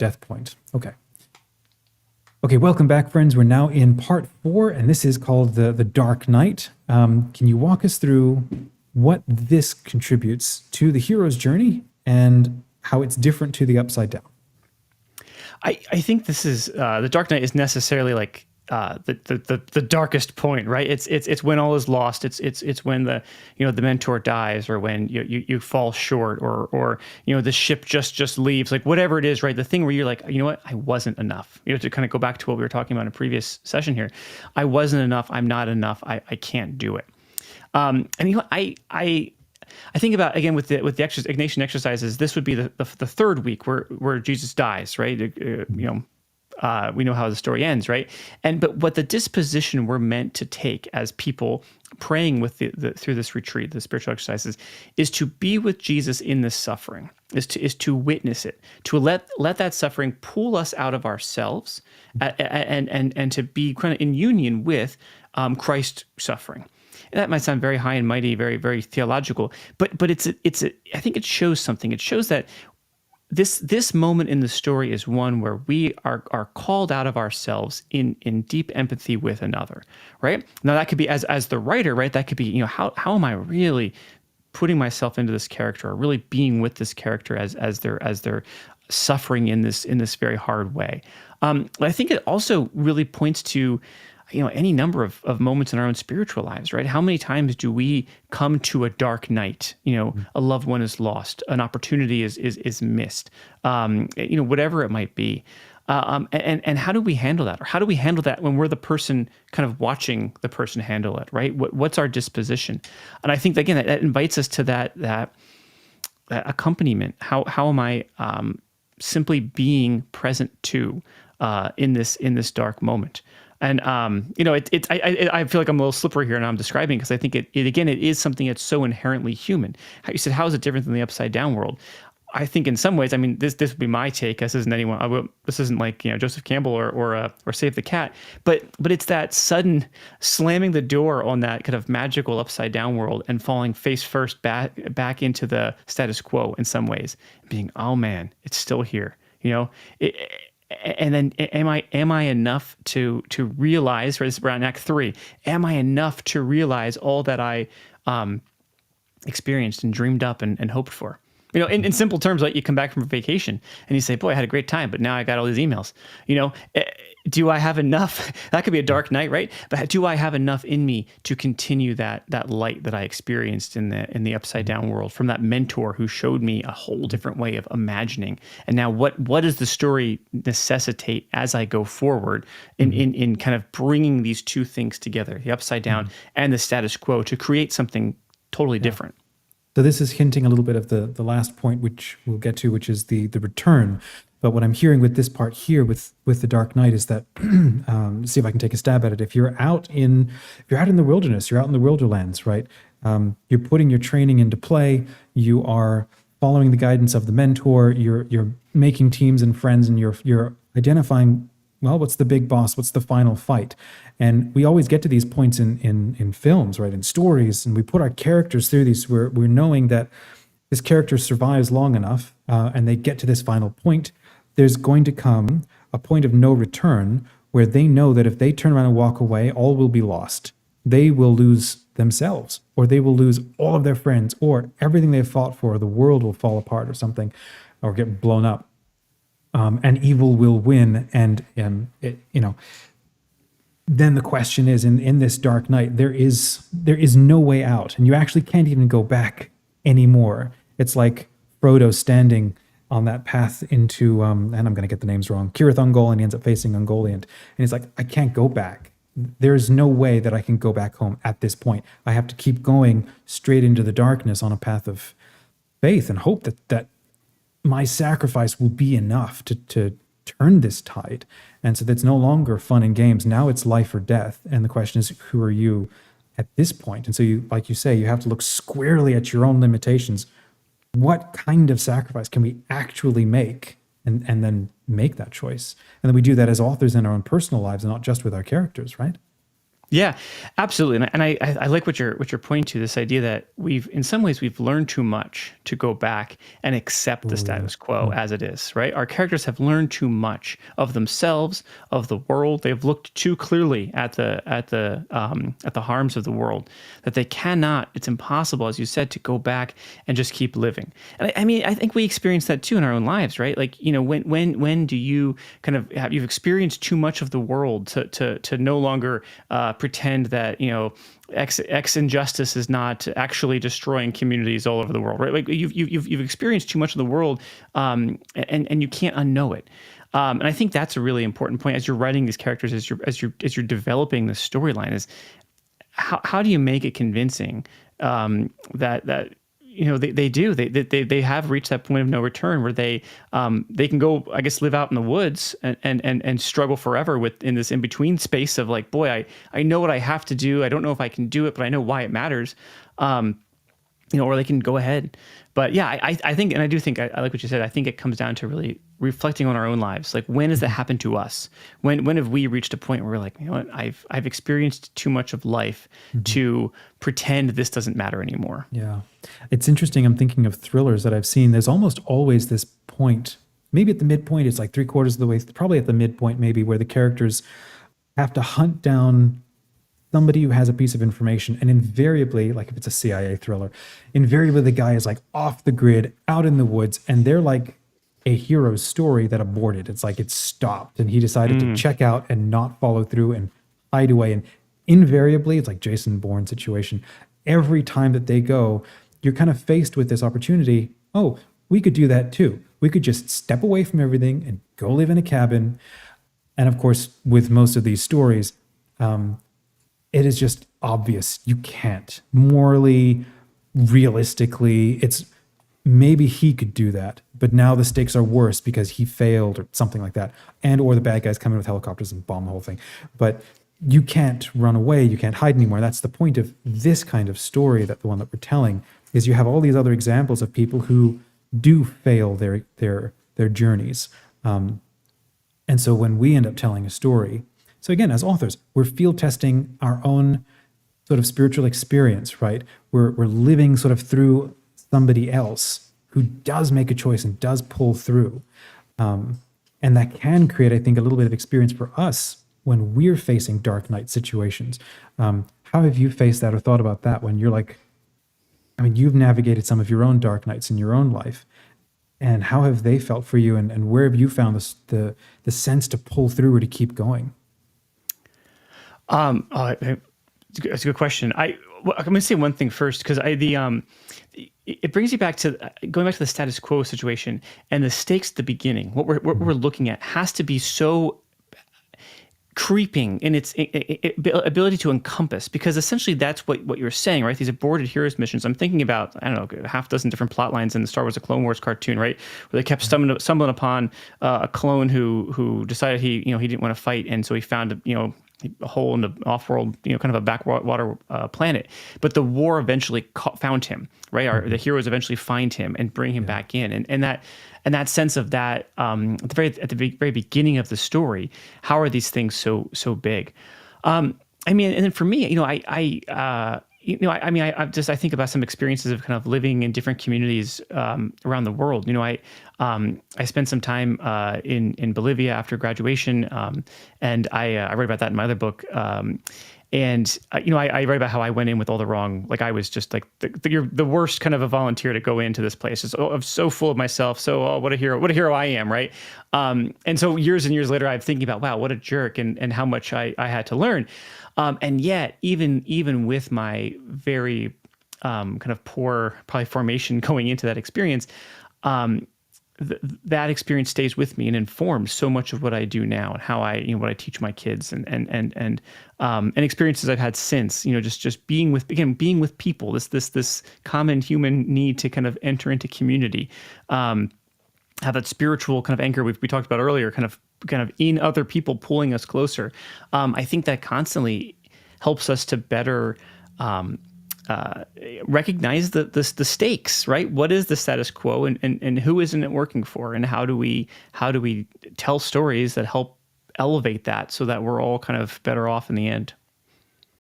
death point. Okay, welcome back, friends. We're now in part 4, and this is called the Dark Knight. Can you walk us through what this contributes to the hero's journey and how it's different to the Upside Down? I think this is the Dark Knight is necessarily like the darkest point, right? It's when all is lost. It's when the mentor dies, or when you fall short, or the ship just leaves, like whatever it is, right? The thing where you're like, you know what, I wasn't enough. To kind of go back to what we were talking about in a previous session here, I wasn't enough. I'm not enough. I can't do it. And I think about, again, with the Ignatian exercises, this would be the third week where Jesus dies, right? We know how the story ends, right? But what the disposition we're meant to take as people praying with through this retreat, the spiritual exercises, is to be with Jesus in this suffering, is to witness it, to let that suffering pull us out of ourselves, and to be kind of in union with Christ's suffering. And that might sound very high and mighty, very, very theological, but I think it shows something. It shows that this moment in the story is one where we are called out of ourselves in deep empathy with another, right? Now that could be as the writer, right? That could be, how am I really putting myself into this character, or really being with this character as they're suffering in this very hard way. I think it also really points to any number of moments in our own spiritual lives, right? How many times do we come to a dark night? A loved one is lost, an opportunity is missed, whatever it might be. And how do we handle that? Or how do we handle that when we're the person kind of watching the person handle it, right? What's our disposition? And I think, again, that invites us to that accompaniment. How am I simply being present to in this dark moment? And I feel like I'm a little slippery here, and I'm describing, because I think it is something that's so inherently human. How you said, how is it different than the upside down world? I think in some ways, I mean, this would be my take. This isn't like Joseph Campbell or Save the Cat, but it's that sudden slamming the door on that kind of magical upside down world and falling face first back into the status quo in some ways, being, oh man, it's still here, And then am I enough to realize, right, this is around Act 3, am I enough to realize all that I experienced and dreamed up and hoped for? In simple terms, like you come back from vacation and you say, boy, I had a great time, but now I got all these emails. Do I have enough? That could be a dark night, right? But do I have enough in me to continue that light that I experienced in the upside down world from that mentor who showed me a whole different way of imagining? And now what does the story necessitate as I go forward in kind of bringing these two things together, the upside down and the status quo, to create something totally different? So this is hinting a little bit of the last point, which we'll get to, which is the return. But what I'm hearing with this part here with the Dark Knight is that, see if I can take a stab at it. If you're out in the wilderness, you're out in the wilderlands, right? You're putting your training into play. You are following the guidance of the mentor. You're making teams and friends, and you're identifying, well, what's the big boss? What's the final fight? And we always get to these points in films, right? In stories, and we put our characters through these. We're knowing that this character survives long enough, and they get to this final point. There's going to come a point of no return where they know that if they turn around and walk away, all will be lost. They will lose themselves, or they will lose all of their friends, or everything they've fought for. The world will fall apart or something, or get blown up. And evil will win, and then the question is, in this dark night, there is no way out, and you actually can't even go back anymore. It's like Frodo standing on that path into, and I'm going to get the names wrong, Cirith Ungol, and he ends up facing Ungoliant, and he's like, I can't go back. There's no way that I can go back home at this point. I have to keep going straight into the darkness on a path of faith and hope that my sacrifice will be enough to turn this tide. And so that's no longer fun and games. Now it's life or death. And the question is, who are you at this point? And so you, like you say, you have to look squarely at your own limitations. What kind of sacrifice can we actually make? And then make that choice. And then we do that as authors in our own personal lives and not just with our characters, right? Yeah, absolutely. And I like what you're pointing to, this idea that in some ways we've learned too much to go back and accept the Oh yeah. status quo as it is, right? Our characters have learned too much of themselves, of the world. They've looked too clearly at the harms of the world, that they cannot. It's impossible, as you said, to go back and just keep living. And I mean, I think we experience that too in our own lives, right? Like, when do you kind of you've experienced too much of the world to no longer pretend that X injustice is not actually destroying communities all over the world, right? Like you've experienced too much of the world, and you can't unknow it. And I think that's a really important point as you're writing these characters, as you're developing the storyline. Is how do you make it convincing that they have reached that point of no return where they can go, I guess, live out in the woods and struggle forever in this in between space of like, boy, I know what I have to do. I don't know if I can do it, but I know why it matters. Or they can go ahead. But yeah, I think, and I do think, I like what you said. I think it comes down to really reflecting on our own lives. Like, when has that happened to us? When have we reached a point where we're like, you know what, I've experienced too much of life to pretend this doesn't matter anymore. Yeah. It's interesting. I'm thinking of thrillers that I've seen. There's almost always this point, maybe at the midpoint, it's like 3/4 of the way, probably at the midpoint, maybe, where the characters have to hunt down somebody who has a piece of information. And invariably, like if it's a CIA thriller, invariably the guy is like off the grid, out in the woods, and they're like a hero's story that aborted. It's like it stopped and he decided to check out and not follow through and hide away. And invariably, it's like Jason Bourne situation. Every time that they go, you're kind of faced with this opportunity. Oh, we could do that too. We could just step away from everything and go live in a cabin. And of course, with most of these stories, it is just obvious you can't. Morally, realistically, it's maybe he could do that, but now the stakes are worse because he failed or something like that. And or the bad guys come in with helicopters and bomb the whole thing. But you can't run away, you can't hide anymore. That's the point of this kind of story, that the one that we're telling, is you have all these other examples of people who do fail their journeys. And so when we end up telling a story, so again, as authors, we're field testing our own sort of spiritual experience, right? We're living sort of through somebody else who does make a choice and does pull through. And that can create, I think, a little bit of experience for us when we're facing dark night situations. How have you faced that or thought about that when you're like, I mean, you've navigated some of your own dark nights in your own life, and how have they felt for you, and where have you found the sense to pull through or to keep going? That's a good question. I'm going to say one thing first, because it brings you back to going back to the status quo situation and the stakes at the beginning. What we're looking at has to be so creeping in its ability to encompass, because essentially that's what you're saying, right? These aborted heroes missions. I'm thinking about, I don't know, half dozen different plot lines in the Star Wars: The Clone Wars cartoon, right? Where they kept stumbling upon a clone who decided he didn't want to fight, and so he found a hole in the off-world, kind of a backwater planet. But the war eventually found him, right? The heroes eventually find him and bring him back in, and that sense of that at the very beginning of the story. How are these things so big? I mean, and then for me, I think about some experiences of kind of living in different communities around the world. I spent some time in Bolivia after graduation, and I write about that in my other book. And I write about how I went in with all the wrong, like I was just like you're the worst kind of a volunteer to go into this place. I'm so full of myself. So what a hero I am, right? And so years and years later, I'm thinking about, wow, what a jerk, and how much I had to learn. And yet, even with my very kind of poor probably formation going into that experience, that experience stays with me and informs so much of what I do now and how what I teach my kids and experiences I've had since, just being with people, this common human need to kind of enter into community, have that spiritual kind of anchor we talked about earlier, kind of in other people pulling us closer. I think that constantly helps us to better recognize the stakes, right? What is the status quo, and who isn't it working for, and how do we tell stories that help elevate that so that we're all kind of better off in the end?